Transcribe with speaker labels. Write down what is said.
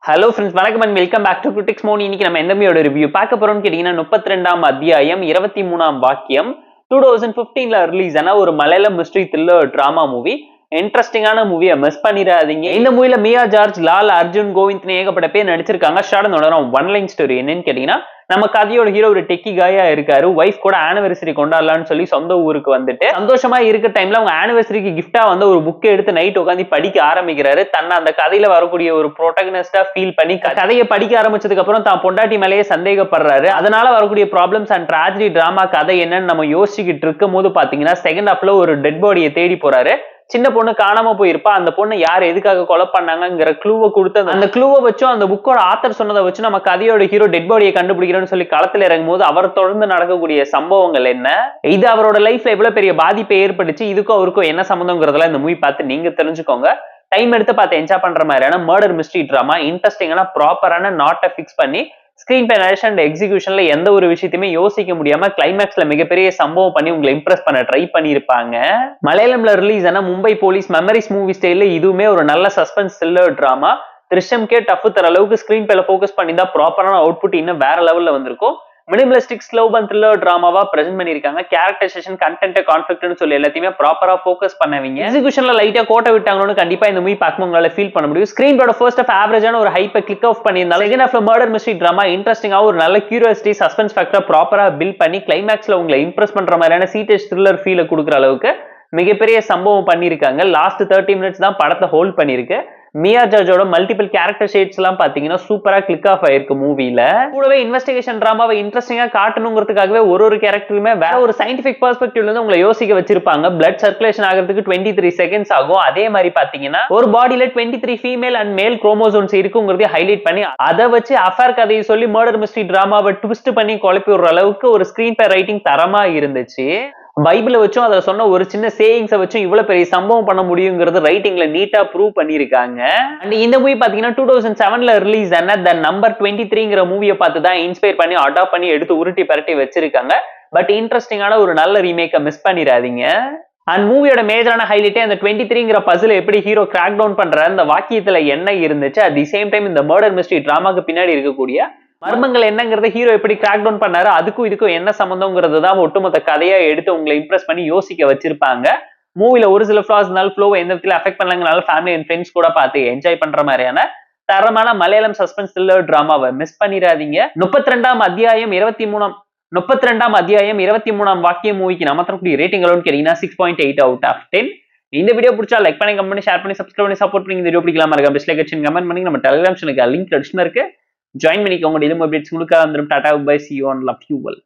Speaker 1: Hello friends, வணக்கம் and welcome back to critics மோன். இன்னைக்கு நம்ம எந்த மூவியோட ரிவ்யூ பார்க்க போறோம்னு கேட்டீங்கன்னா 32ஆம் அத்தியாயம் 23ஆம் வாக்கியம் 2015ல ரிலீஸ் ஆன ஒரு Malayalam mystery thriller drama movie. இன்ட்ரெஸ்டிங்கான மூவியை மிஸ் பண்ணிடாதீங்க. இந்த மூவில மியா ஜார்ஜ், லால், அர்ஜுன், கோவிந்த் ஏகப்பட்ட பேர் நடிச்சிருக்காங்க. ஷார்ட் நோடரும் ஒன் லைன் ஸ்டோரி என்னன்னு கேட்டீங்கன்னா, நம்ம கதையோட ஹீரோ ஒரு டெக்கி காயா இருக்காரு. வைஃப் கூட ஆனிவர்சரி கொண்டாடலாம்னு சொல்லி சொந்த ஊருக்கு வந்துட்டு சந்தோஷமா இருக்க டைம்ல அவங்க ஆனிவர்சரிக்கு கிஃப்டா வந்து ஒரு புக் எடுத்து நைட் உட்காந்து படிக்க ஆரம்பிக்கிறாரு. தன்னை அந்த கதையில வரக்கூடிய ஒரு ப்ரோட்டகனிஸ்டா ஃபீல் பண்ணி கதையை படிக்க ஆரம்பிச்சதுக்கு அப்புறம் தான் பொண்டாட்டி மேலேயே சந்தேகப்படுறாரு. அதனால வரக்கூடிய ப்ராப்ளம்ஸ் அண்ட் ட்ராஜடி டிராமா கதை என்னன்னு நம்ம யோசிச்சுக்கிட்டு இருக்கும் போது பாத்தீங்கன்னா, செகண்ட் ஹாஃப்ல ஒரு டெட் பாடியை தேடி போறாரு. சின்ன பொண்ணு காணாம போயிருப்பா. அந்த பொண்ணு யார் எதுக்காக கொலை பண்ணாங்கிற க்ளூவை கொடுத்து அந்த க்ளூவை வச்சும் அந்த புக்கோட ஆத்தர் சொன்னதை வச்சு நம்ம கதையோட ஹீரோ டெட் பாடியை கண்டுபிடிக்கிறோம்னு சொல்லி களத்துல இறங்கும் போது அவர் தொடர்ந்து நடக்கக்கூடிய சம்பவங்கள் என்ன, இது அவரோட லைஃப்ல எவ்வளவு பெரிய பாதிப்பை ஏற்படுச்சு, இதுக்கும் அவருக்கும் என்ன சம்பந்தங்கிறதெல்லாம் இந்த மூவி பார்த்து நீங்க தெரிஞ்சுக்கோங்க. டைம் எடுத்து பார்த்து என்ஜாய் பண்ற மாதிரியான மர்டர் மிஸ்ட்ரி டிராமா, இன்ட்ரெஸ்டிங்கான ப்ராப்பரான நாட்டை ஃபிக்ஸ் பண்ணி ஸ்கிரீன் பே நரேஷன் அண்ட் எக்ஸிகியூஷன்ல எந்த ஒரு விஷயத்தையுமே யோசிக்க முடியாம கிளைமேக்ஸ்ல மிகப்பெரிய சம்பவம் பண்ணி உங்களை இம்ப்ரெஸ் பண்ண ட்ரை பண்ணிருப்பாங்க. மலையாளம்ல ரிலீஸ் ஆன மும்பை போலீஸ் மெமரிஸ் மூவி ஸ்டைல்ல இதுவுமே ஒரு நல்ல சஸ்பென்ஸ் த்ரில்லர் டிராமா. திருஷ்யம்கே டஃப் தர அளவுக்கு ஸ்கிரீன் பேல ஃபோக்கஸ் பண்ணி தான் ப்ராப்பரான அவுட்புட் இன்னும் வேற லெவல்ல வந்திருக்கும். மினிமலிஸ்டிக் ஸ்லோ அண்ட் த்ரில்லர் டிராமாவா பிரசன்ட் பண்ணிருக்காங்க. கேரக்டரைசேஷன், கண்டென்ட், கான்ஃபிளிக்ட்னு சொல்லி எல்லாத்தையுமே ப்ராப்பரா ஃபோக்கஸ் பண்ணவீங்க. எக்ஸிகியூஷன்ல லைட்டா கோட்டை விட்டாங்கன்னு கண்டிப்பா இந்த மூவி பார்க்கும்போது உங்களால ஃபீல் பண்ண முடியும். ஸ்கிரீன் பேட ஃபர்ஸ்ட் ஹாஃப் ஆவரேஜான ஒரு ஹைப்பை கிளிக் ஆஃப் பண்ணியிருந்தாலும் செகண்ட் ஹாஃப்ல மர்டர் மிஸ்ட்ரி டிராமா இன்ட்ரெஸ்டிங்கா ஒரு நல்ல கியூரியாசிட்டி, சஸ்பென்ஸ் ஃபேக்டர் ப்ராப்பரா பில்ட் பண்ணி கிளைமேக்ஸ்ல உங்களை இம்ப்ரெஸ் பண்ற மாதிரியான சீட்டேஜ் த்ரில்லர் ஃபீலை கொடுக்குற அளவுக்கு மிகப்பெரிய சம்பவம் பண்ணிருக்காங்க. லாஸ்ட் 30 மினிட்ஸ் தான் படத்தை ஹோல்ட் பண்ணிருக்கு. மியா ஜார்ஜோட மல்டிபிள் கேரக்டர் ஷேட்ஸ் எல்லாம் பாத்தீங்கன்னா சூப்பரா கிளிக் ஆஃப் ஆயிருக்கு மூவில. கூடவே இன்வெஸ்டிகேஷன் டிராமாவை இன்ட்ரெஸ்டிங்கா காட்டணுங்கிறதுக்காகவே ஒரு கேரக்டருமே வேற ஒரு சயின்டிபிக் பெர்ஸ்பெக்டிவ்ல இருந்து உங்களை யோசிக்க வச்சிருப்பாங்க. பிளட் சர்க்குலேஷன் ஆகிறதுக்கு 23 செகண்ட்ஸ் ஆகும். அதே மாதிரி பாத்தீங்கன்னா ஒரு பாடியில 23 ஃபீமேல் அண்ட் மேல் குரோமோசோம்ஸ் இருக்குங்கிறதையும் ஹைலைட் பண்ணி அதை வச்சு அஃபேர் கதையை சொல்லி மர்டர் மிஸ்ட்ரி டிராமாவை ட்விஸ்ட் பண்ணி குழப்பி விடுற அளவுக்கு ஒரு ஸ்கிரீன் பே ரைட்டிங் தரமா இருந்துச்சு. பைபிளை வச்சும் அதை சொன்ன ஒரு சின்ன சேயிங்ஸை வச்சும் இவ்வளவு பெரிய சம்பவம் பண்ண முடியுங்கிறது ரைட்டிங்ல நீட்டா ப்ரூவ் பண்ணிருக்காங்க. அண்ட் இந்த மூவி பாத்தீங்கன்னா 2007ல ரிலீஸ் ஆன த நம்பர் 23ங்கிற மூவியை பார்த்து தான் இன்ஸ்பயர் பண்ணி அடாப்ட் பண்ணி எடுத்து உருட்டி பரட்டி வச்சிருக்காங்க. பட் இன்ட்ரெஸ்டிங்கான ஒரு நல்ல ரீமேக்கை மிஸ் பண்ணிடாதீங்க. அண்ட் மூவியோட மேஜரான ஹைலைட்டே அந்த 23ங்கிற பசில் எப்படி ஹீரோ கிராக் டவுன் பண்ற அந்த வாக்கியத்துல என்ன இருந்துச்சு, அட் தி சேம் டைம் இந்த மர்டர் மிஸ்ட்ரி டிராமாக்கு பின்னாடி இருக்கக்கூடிய மர்மங்கள் என்னங்கிறத ஹீரோ எப்படி கிராக் டவுன் பண்ணாரு, அதுக்கும் இதுக்கும் என்ன சம்பந்தம்ங்கிறது தான் ஒட்டுமொத்த கதையா எடுத்து உங்களை இம்ப்ரெஸ் பண்ணி யோசிக்க வச்சிருப்பாங்க. மூவில ஒரு சில ஃபிளாஸ் இருந்தாலும் ஃப்ளோவை எந்த விதத்துல அஃபெக்ட் பண்ணலங்கனால ஃபேமிலி அண்ட் ஃப்ரெண்ட்ஸ் கூட பார்த்து என்ஜாய் பண்ற மாதிரியான தரமான மலையாளம் சஸ்பென்ஸ் த்ரில்லர் டிராமாவை மிஸ் பண்ணிடாதீங்க. 32ஆம் அத்தியாயம் 23ஆம் வாக்கியம் மூவிக்கு நம்ம தரக்கூடிய ரேட்டிங் எவ்வளவுன்னு கேட்டீங்கன்னா 6.8 அவுட் ஆஃப் 10. இந்த வீடியோ பிடிச்சா லைக் பண்ணி, கமெண்ட் பண்ணி, ஷேர் பண்ணி, சப்ஸ்கிரைப் பண்ணி சப்போர்ட் பண்ணி. இந்த வீடியோ பிடிக்கலாம் மறக்காம டிஸ்லைக் அடிச்சு கமெண்ட் பண்ணி நம்ம டெலிகிராம் சேனலுக்கு லிங்க் டிஸ்கிரிப்ஷன்ல இருக்கு, ஜாயின் பண்ணிக்கோங்க. இது அப்டேட்ஸ் உங்களுக்கு வந்துடும். Tata bye, see you on, love you all.